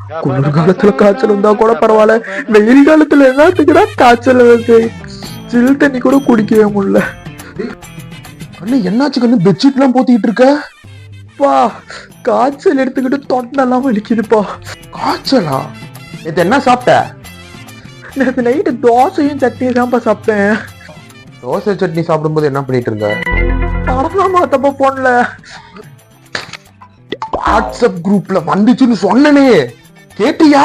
குளிர்காலத்துல காய்ச்சல் வந்தா கூட பரவாயில்ல, வெயில் காலத்துல என்னத்துக்குடா காய்ச்சல் வருது? சில் தண்ணி கூட குடிக்கவே முடியல. கண்ணு என்னாச்சு கண்ணு? பெட்ஷீட் எல்லாம் போத்திட்டு இருக்க? பா, காய்ச்சல் எடுத்துக்கிட்டு தொண்டெல்லாம் வலிக்குதுப்பா. காய்ச்சலா? நேத்து என்ன சாப்பிட்ட? நேற்று நைட்டு தோசையும் சட்னியும் தான்ப்பா சாப்பிட்டேன். தோசை சட்னி சாப்பிடும்போது என்ன பண்ணிட்டு இருந்த? படம்லாம் மாத்தப்பா போன்ல. வாட்ஸ்அப் குரூப்ல வந்துச்சுன்னு சொன்னனே, கேட்டியா?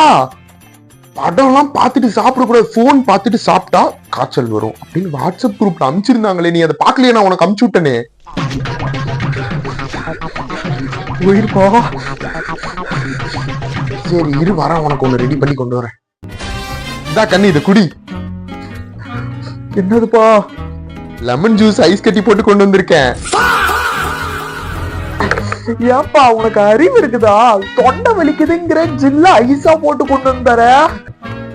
படம் எல்லாம் பார்த்துட்டு சாப்பிட கூடாது, போன் பார்த்துட்டு சாப்பிட்டா காய்ச்சல் வரும் அப்படின்னு வாட்ஸ்அப் குரூப்ல அனுப்பிச்சிருந்தாங்களே, நீ அதை பாக்கலையே? நான் உனக்கு அனுப்பிச்சு விட்டனே. உயிர்ப்பா. சரி இரு, வரேன், உனக்கு ஒண்ணு ரெடி பண்ணி கொண்டு வரேன். இதா கண்ணு, இது குடி. என்னதுப்பா? லெமன் ஜூஸ் ஐஸ் கட்டி போட்டு கொண்டு வந்திருக்கேன். ஏன்பா உனக்கு அறிவு இருக்குதா? தொண்டை வலிக்குதுங்கிற ஜில்ல ஐஸா போட்டு கொண்டு வந்தார.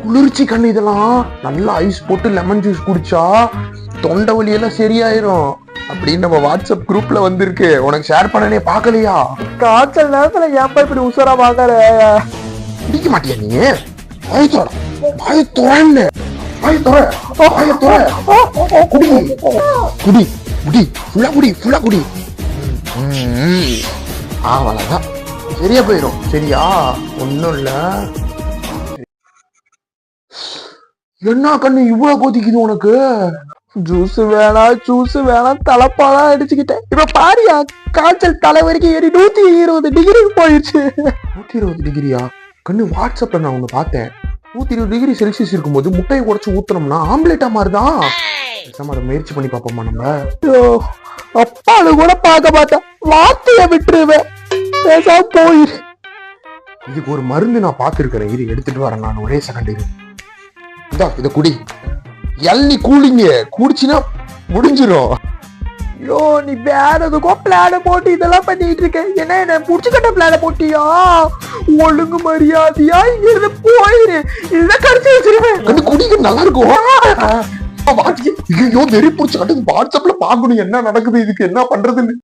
குளிர்ச்சி கண்ணு, இதெல்லாம் நல்லா ஐஸ் போட்டு லெமன் ஜூஸ் குடிச்சா தொண்டை வலி எல்லாம் சரியாயிரும் அப்படின்னு நம்ம வாட்ஸ்அப் குரூப்ல வந்திருக்கு. உனக்கு ஷேர் பண்ணனே, பாக்கலையா? காய்ச்சல் நேரத்துல ஏன்பா இப்படி உசரா வாங்கற? குடிக்க மாட்டியா நீ? ஆயத்தோட ஆயத்தோட குடி குடி குடி, ஃபுல்லா குடி, ஃபுல்லா குடி. அவ்வளவுதான், சரியா போயிடும். சரியா? ஒண்ணும் இல்ல. என்ன கண்ணு இவ்வளவு கொதிக்குது உனக்கு? ஜூஸ் வேணாம் தலைப்பாலா அடிச்சுக்கிட்டேன். இப்ப பாரியா, காய்ச்சல் தலை வரைக்கும் ஏறி 120 டிகிரி போயிடுச்சு. 120 டிகிரியா? கண்ணு வாட்ஸ்அப்ல நான் ஒண்ணு பார்த்தேன். 120 டிகிரி செல்சியஸ் இருக்கும்போது முட்டையை உடைச்சு ஊத்துனோம்னா ஆம்லேட்டா மாதிரிதான். அதை முயற்சி பண்ணி பார்ப்போமா நம்ம? அப்பாடு கூட பார்க்க மாட்டேன், வார்த்தைய விட்டுருவேன். பேசாம போயிரு. இதுக்கு ஒரு மருந்து நான் பார்த்திருக்கிறேன், இது எடுத்துட்டு வரேன் நான். ஒரே செகண்ட் இரு. இத குடி. எல்னி கூலிங்க குடிச்சினா முடிஞ்சிரும். ஐயோ, நீ வேற எதுக்கோ பிளான போட்டு இதெல்லாம் பண்ணிட்டு இருக்க. என்ன புடிச்சுக்கிட்ட பிளான போட்டியா? ஒழுங்கு மரியாதையா இங்க இருந்து போயிரு, இல்ல கடிச்சு வச்சிருவேன். கண்டு குடிக்க நல்லா இருக்கும். ஐயோ வெறி பிடிச்ச வாட்ஸ்அப்ல பாக்கணும் என்ன நடக்குது, இதுக்கு என்ன பண்றதுன்னு.